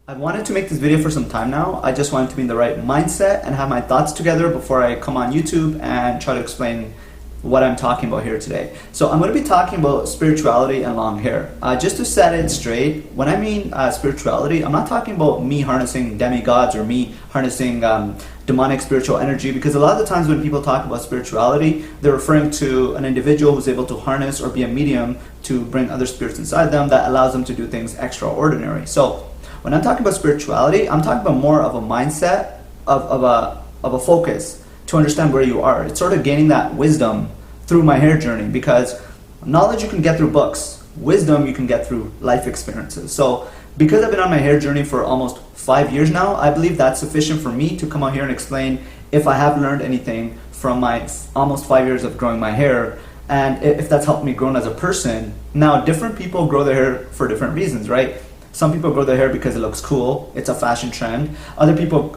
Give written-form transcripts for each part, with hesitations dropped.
I've wanted to make this video for some time now. I just wanted to be in the right mindset and have my thoughts together before I come on YouTube and try to explain what I'm talking about here today. So I'm going to be talking about spirituality and long hair. Just to set it straight, when I mean spirituality, I'm not talking about me harnessing demigods or me harnessing demonic spiritual energy, because a lot of the times when people talk about spirituality, they're referring to an individual who's able to harness or be a medium to bring other spirits inside them that allows them to do things extraordinary. So when I'm talking about spirituality, I'm talking about more of a mindset, of a focus to understand where you are. It's sort of gaining that wisdom through my hair journey, because knowledge you can get through books, wisdom you can get through life experiences. So because I've been on my hair journey for almost 5 years now, I believe that's sufficient for me to come out here and explain if I have learned anything from my almost 5 years of growing my hair, and if that's helped me grow as a person. Now, different people grow their hair for different reasons, right? Some people grow their hair because it looks cool, it's a fashion trend. Other people,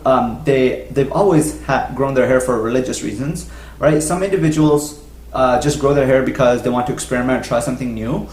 they've always grown their hair for religious reasons, right? Some individuals just grow their hair because they want to experiment, try something new.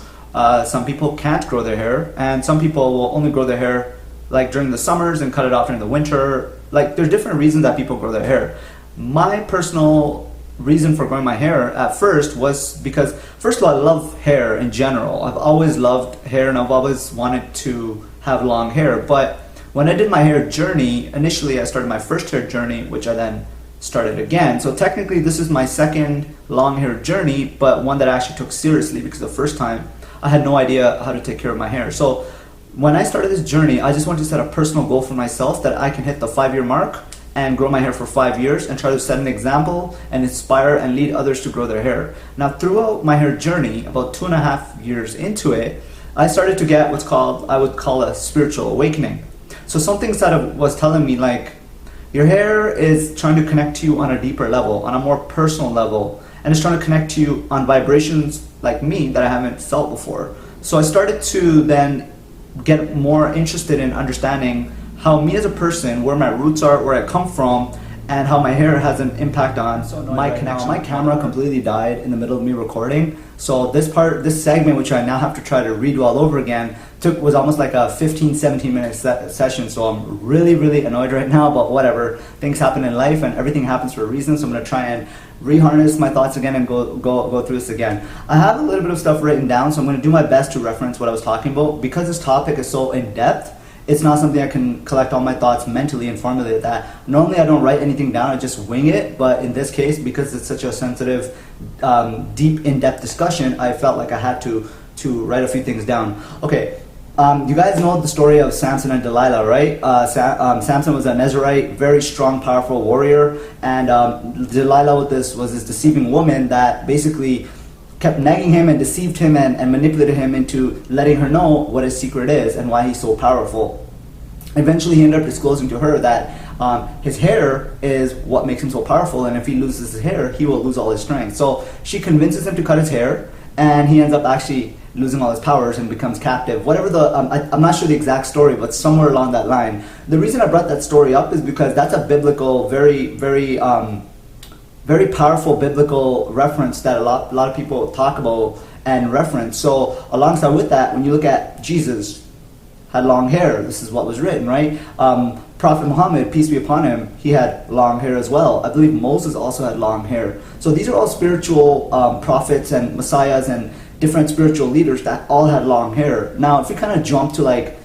Some people can't grow their hair, and some people will only grow their hair like during the summers and cut it off during the winter. Like, there's different reasons that people grow their hair. My personal reason for growing my hair at first was because, first of all, I love hair in general. I've always loved hair and I've always wanted to have long hair. But when I did my hair journey, initially I started my first hair journey, which I then started again. So technically this is my second long hair journey, but one that I actually took seriously, because the first time I had no idea how to take care of my hair. So when I started this journey, I just wanted to set a personal goal for myself that I can hit the 5-year mark and grow my hair for 5 years and try to set an example and inspire and lead others to grow their hair. Now, throughout my hair journey, about 2.5 years into it, I started to get what's called, I would call, a spiritual awakening. So something was telling me, like, your hair is trying to connect to you on a deeper level, on a more personal level, and it's trying to connect to you on vibrations like me that I haven't felt before. So I started to then get more interested in understanding how me as a person, where my roots are, where I come from, and how my hair has an impact on my connection. My camera completely died in the middle of me recording, so this segment, which I now have to try to redo all over again, was almost like a 15-17 minute session. So I'm really annoyed right now, but whatever. Things happen in life and everything happens for a reason, so I'm going to try and reharness my thoughts again and go through this again. I have a little bit of stuff written down, so I'm going to do my best to reference what I was talking about. Because this topic is so in-depth, it's not something I can collect all my thoughts mentally and formulate that. Normally I don't write anything down, I just wing it, but in this case, because it's such a sensitive, deep, in-depth discussion, I felt like I had to write a few things down. Okay, you guys know the story of Samson and Delilah, right? Samson was a Nazarite, very strong, powerful warrior, and Delilah was this deceiving woman that basically kept nagging him and deceived him and manipulated him into letting her know what his secret is and why he's so powerful. Eventually he ended up disclosing to her that his hair is what makes him so powerful, and if he loses his hair, he will lose all his strength. So she convinces him to cut his hair, and he ends up actually losing all his powers and becomes captive. Whatever I'm not sure the exact story, but somewhere along that line. The reason I brought that story up is because that's a biblical, very powerful biblical reference that a lot of people talk about and reference. So alongside with that, when you look at Jesus, had long hair. This is what was written, right? Prophet Muhammad, peace be upon him, he had long hair as well. I believe Moses also had long hair. So these are all spiritual prophets and messiahs and different spiritual leaders that all had long hair. Now, if we kind of jump to like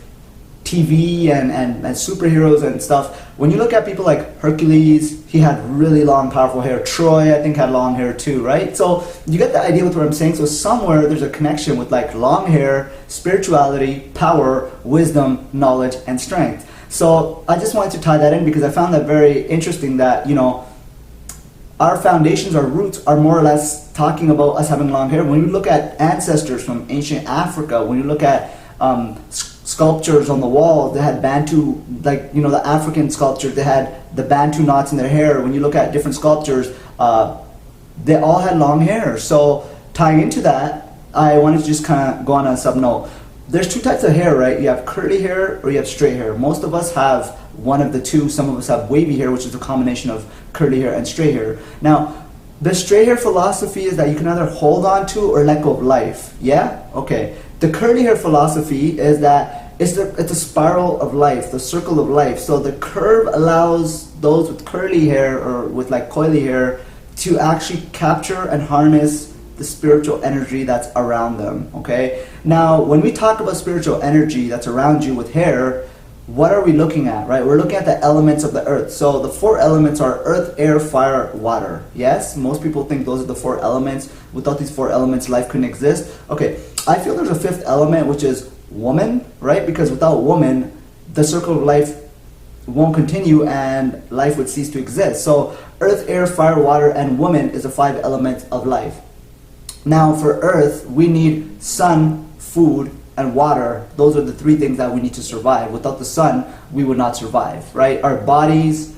TV and superheroes and stuff, when you look at people like Hercules, he had really long, powerful hair. Troy, I think, had long hair too, right? So you get the idea with what I'm saying. So somewhere there's a connection with like long hair, spirituality, power, wisdom, knowledge, and strength. So I just wanted to tie that in because I found that very interesting that, you know, our foundations, our roots are more or less talking about us having long hair. When you look at ancestors from ancient Africa, when you look at sculptures on the wall, they had Bantu, like, you know, the African sculpture, they had the Bantu knots in their hair. When you look at different sculptures, they all had long hair. So tying into that, I wanted to just kind of go on a sub note. There's two types of hair, right? You have curly hair or you have straight hair. Most of us have one of the two. Some of us have wavy hair, which is a combination of curly hair and straight hair. Now, the straight hair philosophy is that you can either hold on to or let go of life. Yeah? Okay. The curly hair philosophy is that it's a spiral of life, the circle of life. So the curve allows those with curly hair or with like coily hair to actually capture and harness the spiritual energy that's around them, okay? Now, when we talk about spiritual energy that's around you with hair, what are we looking at, right? We're looking at the elements of the earth. So the 4 elements are earth, air, fire, water. Yes, most people think those are the 4 elements. Without these 4 elements, life couldn't exist. Okay, I feel there's a 5th element, which is woman, right? Because without woman, the circle of life won't continue and life would cease to exist. So earth, air, fire, water, and woman is the 5 elements of life. Now for earth, we need sun, food, and water. Those are the 3 things that we need to survive. Without the sun, we would not survive, right? Our bodies,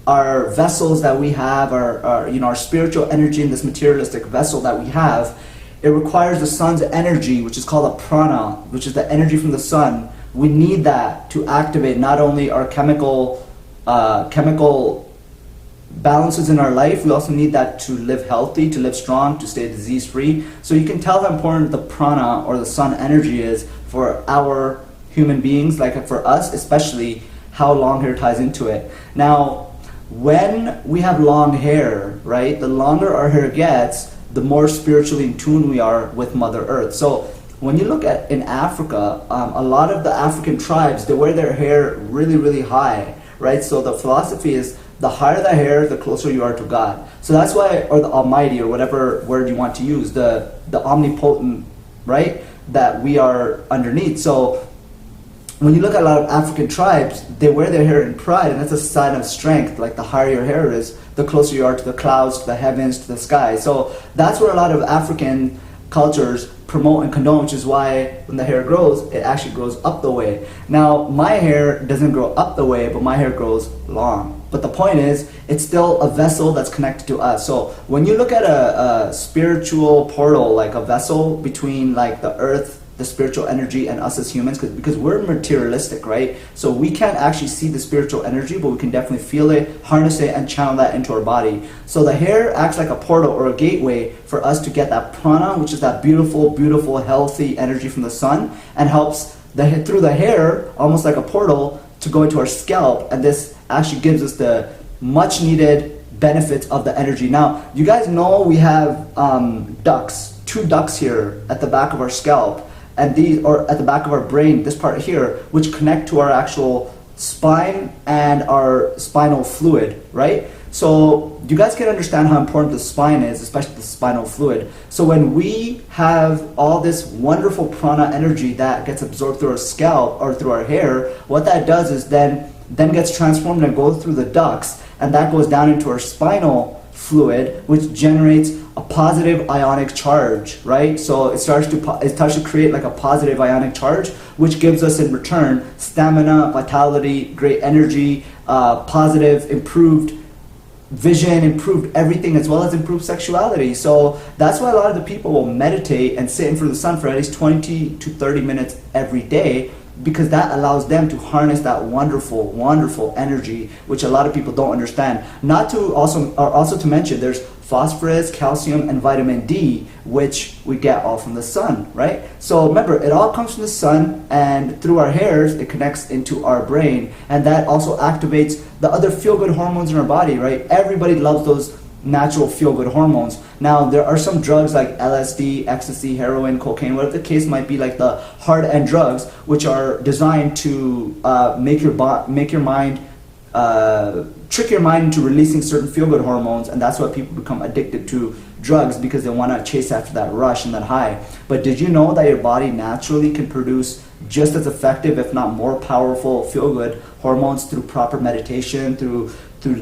our vessels that we have, our spiritual energy in this materialistic vessel that we have, it requires the sun's energy, which is called a prana, which is the energy from the sun. We need that to activate not only our chemical balances in our life, we also need that to live healthy, to live strong, to stay disease-free. So you can tell how important the prana or the sun energy is for our human beings, like for us especially, how long hair ties into it. Now, when we have long hair, right, the longer our hair gets, the more spiritually in tune we are with Mother Earth. So when you look at in Africa, a lot of the African tribes, they wear their hair really, really high, right? So the philosophy is the higher the hair, the closer you are to God. So that's why, or the Almighty, or whatever word you want to use, the omnipotent, right, that we are underneath. So when you look at a lot of African tribes, they wear their hair in pride, and that's a sign of strength. Like the higher your hair is, the closer you are to the clouds, to the heavens, to the sky. So that's where a lot of African cultures promote and condone, which is why when the hair grows, it actually grows up the way. Now, my hair doesn't grow up the way, but my hair grows long. But the point is, it's still a vessel that's connected to us. So when you look at a spiritual portal, like a vessel between like the earth, the spiritual energy, and us as humans, because we're materialistic, right? So we can't actually see the spiritual energy, but we can definitely feel it, harness it, and channel that into our body. So the hair acts like a portal or a gateway for us to get that prana, which is that beautiful, beautiful, healthy energy from the sun, and helps through the hair, almost like a portal, to go into our scalp. And this actually gives us the much needed benefits of the energy. Now, you guys know we have ducts, 2 ducts here at the back of our scalp, and these, or at the back of our brain, this part here, which connect to our actual spine and our spinal fluid, right? So you guys can understand how important the spine is, especially the spinal fluid. So when we have all this wonderful prana energy that gets absorbed through our scalp or through our hair, what that does is then gets transformed and goes through the ducts, and that goes down into our spinal fluid, which generates a positive ionic charge, right? So it starts to create like a positive ionic charge, which gives us in return stamina, vitality, great energy, positive, improved vision, improved everything, as well as improved sexuality. So that's why a lot of the people will meditate and sit in front of the sun for at least 20 to 30 minutes every day, because that allows them to harness that wonderful, wonderful energy, which a lot of people don't understand. Also to mention, there's phosphorus, calcium, and vitamin D, which we get all from the sun, right? So remember, it all comes from the sun, and through our hairs, it connects into our brain, and that also activates the other feel-good hormones in our body, right? Everybody loves those natural feel-good hormones. Now, there are some drugs like LSD, ecstasy, heroin, cocaine, whatever the case might be, like the hard-end drugs, which are designed to trick your mind into releasing certain feel-good hormones, and that's why people become addicted to drugs, because they want to chase after that rush and that high. But did you know that your body naturally can produce just as effective, if not more powerful, feel-good hormones through proper meditation, through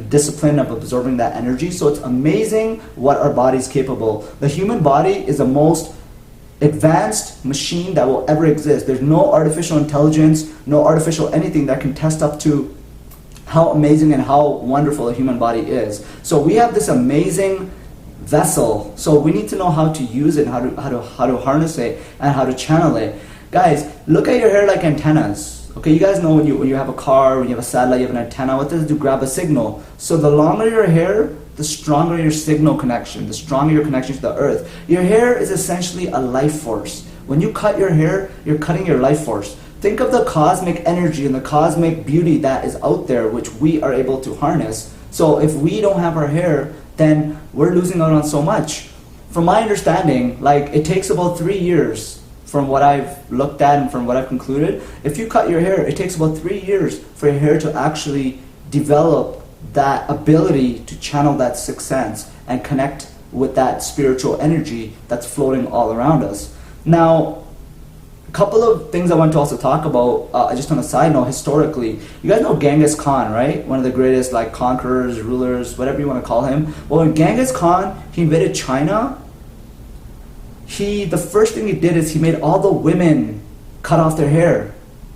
discipline of absorbing that energy? So it's amazing what our body's capable. The human body is the most advanced machine that will ever exist. There's no artificial intelligence, no artificial anything that can test up to how amazing and how wonderful a human body is. So we have this amazing vessel. So we need to know how to use it, how to harness it, and how to channel it. Guys, look at your hair like antennas. Okay, you guys know when you have a car, when you have a satellite, you have an antenna. What does it do? Grab a signal. So the longer your hair, the stronger your signal connection, the stronger your connection to the earth. Your hair is essentially a life force. When you cut your hair, you're cutting your life force. think of the cosmic energy and the cosmic beauty that is out there, which we are able to harness. So if we don't have our hair, then we're losing out on so much. From my understanding, like, it takes about 3 years, from what I've looked at and from what I've concluded. If you cut your hair, it takes about 3 years for your hair to actually develop that ability to channel that sixth sense and connect with that spiritual energy that's floating all around us. Now, a couple of things I want to also talk about, just on a side note, historically. You guys know Genghis Khan, right? One of the greatest, like, conquerors, rulers, whatever you want to call him. Well, when Genghis Khan, he invaded China, the first thing he did is he made all the women cut off their hair.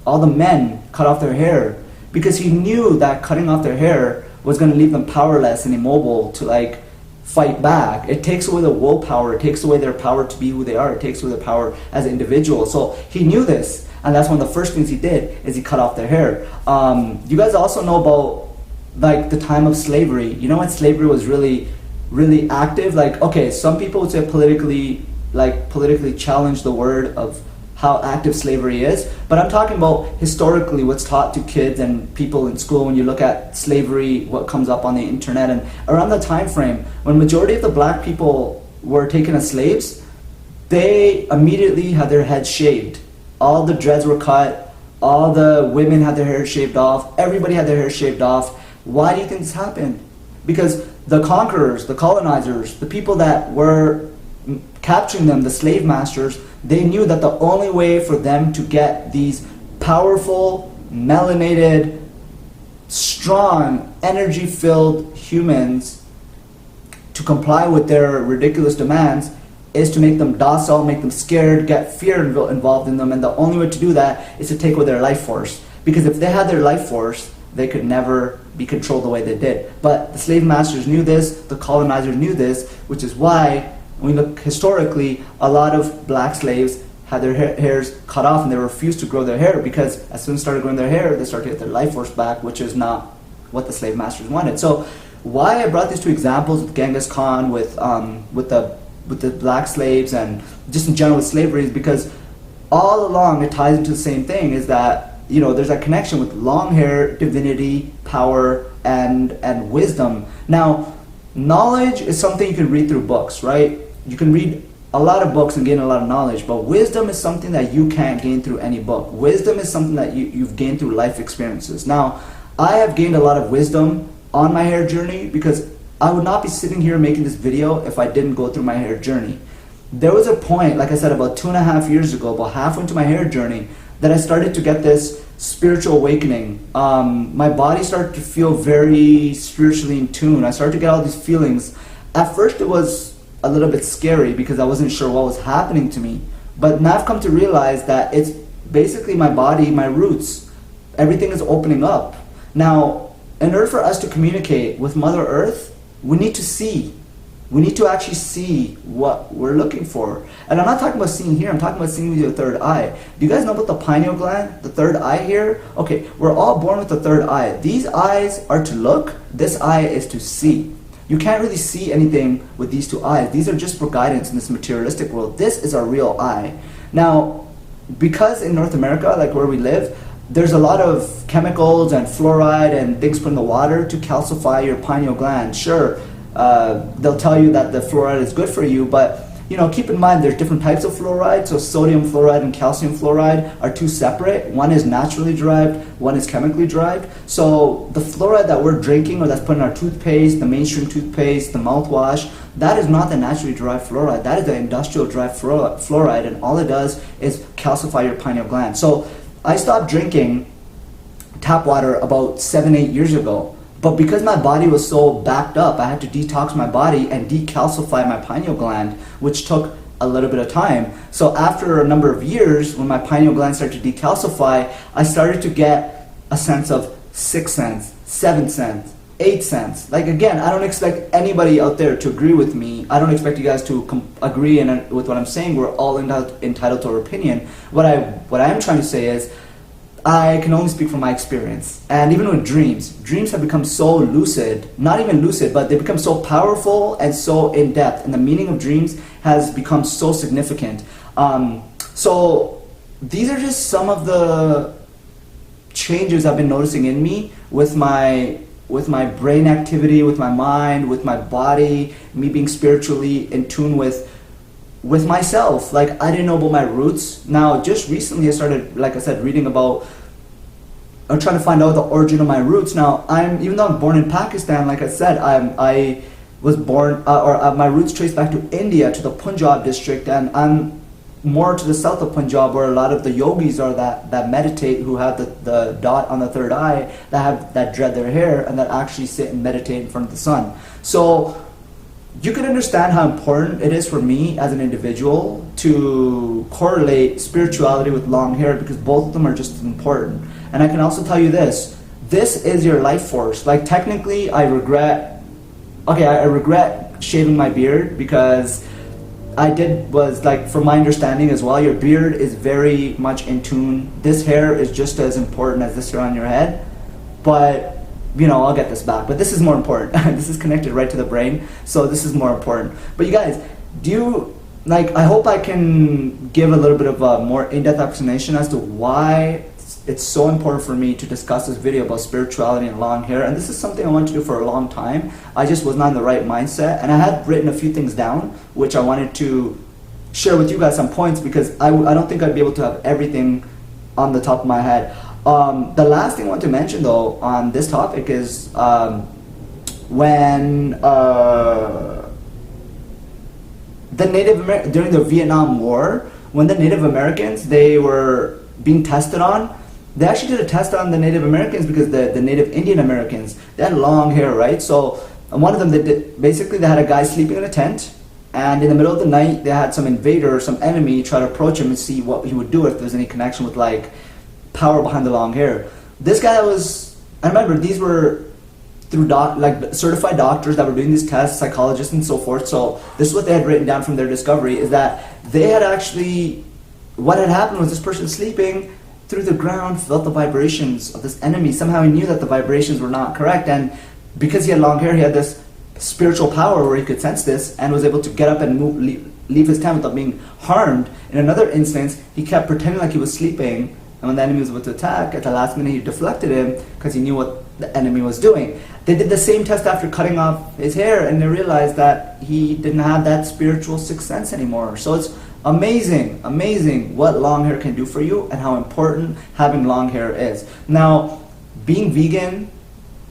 All the men cut off their hair. Because he knew that cutting off their hair was going to leave them powerless and immobile to, like, fight back. It takes away the willpower. It takes away their power to be who they are. It takes away their power as individuals. So he knew this, and that's one of the first things he did, is he cut off their hair. You guys also know about, like, the time of slavery. You know when slavery was really, really active? Like, okay, some people would say politically challenge the word of how active slavery is, but I'm talking about historically what's taught to kids and people in school. When you look at slavery, what comes up on the internet, and around the time frame when majority of the black people were taken as slaves, they immediately had their heads shaved. All the dreads were cut, all the women had their hair shaved off, everybody had their hair shaved off. Why do you think this happened? Because the conquerors, the colonizers, the people that were capturing them, the slave masters, they knew that the only way for them to get these powerful, melanated, strong, energy-filled humans to comply with their ridiculous demands is to make them docile, make them scared, get fear involved in them, and the only way to do that is to take away their life force. Because if they had their life force, they could never be controlled the way they did. But the slave masters knew this, the colonizers knew this, which is why, when we look historically, a lot of black slaves had their hairs cut off and they refused to grow their hair, because as soon as they started growing their hair, they started to get their life force back, which is not what the slave masters wanted. So why I brought these two examples with Genghis Khan, with the black slaves, and just in general with slavery, is because all along it ties into the same thing, is that, you know, there's a connection with long hair, divinity, power, and wisdom. Now, knowledge is something you can read through books, right? You can read a lot of books and gain a lot of knowledge, but wisdom is something that you can't gain through any book. Wisdom is something that you've gained through life experiences. Now, I have gained a lot of wisdom on my hair journey, because I would not be sitting here making this video if I didn't go through my hair journey. There was a point, like I said, about 2.5 years ago, about halfway into my hair journey, that I started to get this spiritual awakening. My body started to feel very spiritually in tune. I started to get all these feelings. At first it was a little bit scary because I wasn't sure what was happening to me. But now I've come to realize that it's basically my body, my roots. Everything is opening up. Now, in order for us to communicate with Mother Earth, we need to see. We need to actually see what we're looking for. And I'm not talking about seeing here, I'm talking about seeing with your third eye. Do you guys know about the pineal gland, the third eye here? Okay, we're all born with the third eye. These eyes are to look, this eye is to see. You can't really see anything with these two eyes. These are just for guidance in this materialistic world. This is our real eye. Now, because in North America, like where we live, there's a lot of chemicals and fluoride and things put in the water to calcify your pineal gland. Sure, they'll tell you that the fluoride is good for you, but you know, keep in mind there's different types of fluoride. So sodium fluoride and calcium fluoride are two separate. One is naturally derived, one is chemically derived. So the fluoride that we're drinking, or that's put in our toothpaste, the mainstream toothpaste, the mouthwash, that is not the naturally derived fluoride. That is the industrial derived fluoride, and all it does is calcify your pineal gland. So I stopped drinking tap water about 7-8 years ago. But because my body was so backed up, I had to detox my body and decalcify my pineal gland, which took a little bit of time. So after a number of years, when my pineal gland started to decalcify, I started to get a sense of 6th sense, 7th sense, 8th sense. Like, again, I don't expect anybody out there to agree with me. I don't expect you guys to agree with what I'm saying. We're all entitled to our opinion. What I am trying to say is, I can only speak from my experience. And even with dreams have become so lucid, not even lucid, but they become so powerful and so in-depth. And the meaning of dreams has become so significant. So these are just some of the changes I've been noticing in me with my brain activity, with my mind, with my body, me being spiritually in tune with myself. Like, I didn't know about my roots. Now, just recently I started, like I said, reading about, I'm trying to find out the origin of my roots. Now, even though I'm born in Pakistan, like I said, I was born, my roots trace back to India, to the Punjab district, and I'm more to the south of Punjab, where a lot of the yogis are that meditate, who have the dot on the third eye, that dread their hair, and that actually sit and meditate in front of the sun. So you can understand how important it is for me as an individual to correlate spirituality with long hair, because both of them are just as important. And I can also tell you this is your life force. Like, technically, I regret shaving my beard, because from my understanding as well, your beard is very much in tune. This hair is just as important as this hair on your head, but I'll get this back. But this is more important. This is connected right to the brain, so this is more important. But you guys, I hope I can give a little bit of a more in-depth explanation as to why it's so important for me to discuss this video about spirituality and long hair. And this is something I wanted to do for a long time. I just was not in the right mindset, and I had written a few things down which I wanted to share with you guys, some points, because I don't think I'd be able to have everything on the top of my head. The last thing I want to mention though on this topic is when during the Vietnam War, when the Native Americans, they were being tested on, they actually did a test on the Native Americans, because the Native Indian Americans, they had long hair, right? So one of them, they had a guy sleeping in a tent, and in the middle of the night, they had some invader or some enemy try to approach him and see what he would do, if there was any connection with like power behind the long hair. This guy I remember these were through certified doctors that were doing these tests, psychologists and so forth. So this is what they had written down from their discovery, is that they had actually, what had happened was this person sleeping through the ground, felt the vibrations of this enemy. Somehow he knew that the vibrations were not correct, and because he had long hair, he had this spiritual power where he could sense this and was able to get up and leave his tent without being harmed. In another instance, he kept pretending like he was sleeping, and when the enemy was about to attack, at the last minute he deflected him because he knew what the enemy was doing. They did the same test after cutting off his hair, and they realized that he didn't have that spiritual sixth sense anymore. So it's amazing what long hair can do for you, and how important having long hair is. Now, being vegan,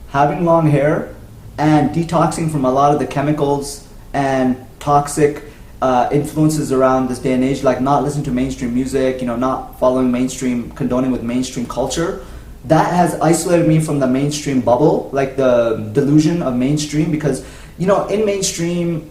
having long hair, and detoxing from a lot of the chemicals and toxic influences around this day and age, like not listening to mainstream music, not following condoning with mainstream culture, that has isolated me from the mainstream bubble, like the delusion of mainstream, because in mainstream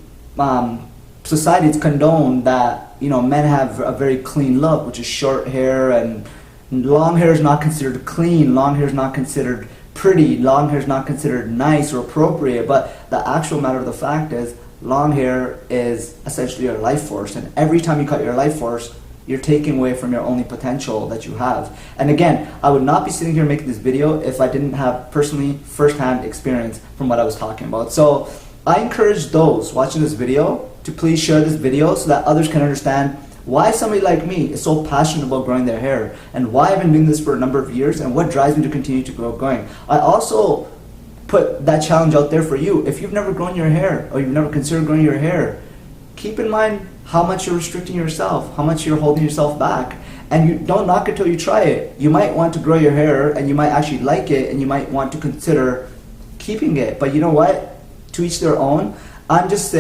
society, it's condoned that men have a very clean look, which is short hair, and long hair is not considered clean, long hair is not considered pretty, long hair is not considered nice or appropriate. But the actual matter of the fact is, long hair is essentially your life force, and every time you cut your life force, you're taking away from your only potential that you have. And again, I would not be sitting here making this video if I didn't have personally first-hand experience from what I was talking about. So I encourage those watching this video to please share this video so that others can understand why somebody like me is so passionate about growing their hair, and why I've been doing this for a number of years, and what drives me to continue to grow going. I also put that challenge out there for you. If you've never grown your hair, or you've never considered growing your hair, keep in mind how much you're restricting yourself, how much you're holding yourself back. And you don't knock it till you try it. You might want to grow your hair, and you might actually like it, and you might want to consider keeping it. But you know what? To each their own. I'm just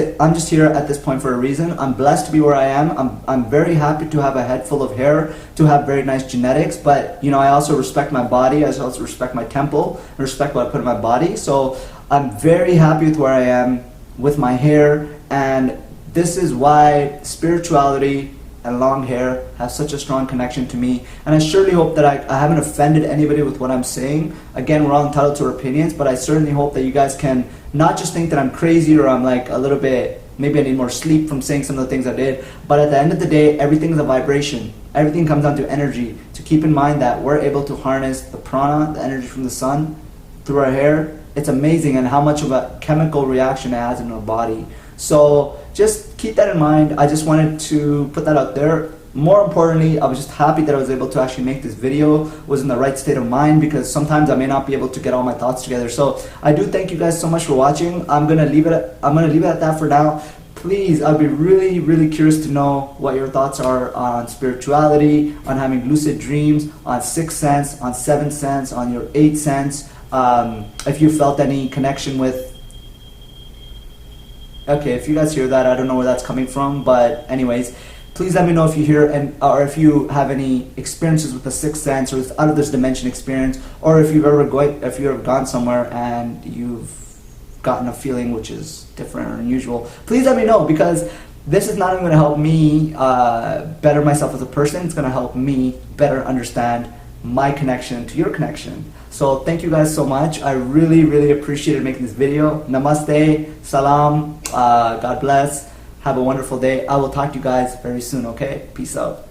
here at this point for a reason. I'm blessed to be where I am. I'm very happy to have a head full of hair, to have very nice genetics, but I also respect my body. I also respect my temple, and respect what I put in my body. So I'm very happy with where I am with my hair, and this is why spirituality and long hair have such a strong connection to me. And I surely hope that I haven't offended anybody with what I'm saying. Again, we're all entitled to our opinions, but I certainly hope that you guys can not just think that I'm crazy, or I'm like a little bit, maybe I need more sleep from saying some of the things I did. But at the end of the day, everything is a vibration. Everything comes down to energy. To keep in mind that we're able to harness the prana, the energy from the sun, through our hair. It's amazing, and how much of a chemical reaction it has in our body. So just keep that in mind. I just wanted to put that out there. more importantly, I was just happy that I was able to actually make this video, was in the right state of mind, because sometimes I may not be able to get all my thoughts together. So I do thank you guys so much for watching. I'm gonna leave it at that for now. Please, I'd be really, really curious to know what your thoughts are on spirituality, on having lucid dreams, on sixth sense, on seventh sense, on your eighth sense. If you felt any connection with... Okay, if you guys hear that, I don't know where that's coming from, but anyways, please let me know if you hear or if you have any experiences with the sixth sense, or out of this dimension experience, or if you've ever gone somewhere and you've gotten a feeling which is different or unusual. Please let me know, because this is not only going to help me better myself as a person, it's going to help me better understand my connection to your connection. So thank you guys so much. I really, really appreciated making this video. Namaste, salam, God bless. Have a wonderful day. I will talk to you guys very soon, okay? Peace out.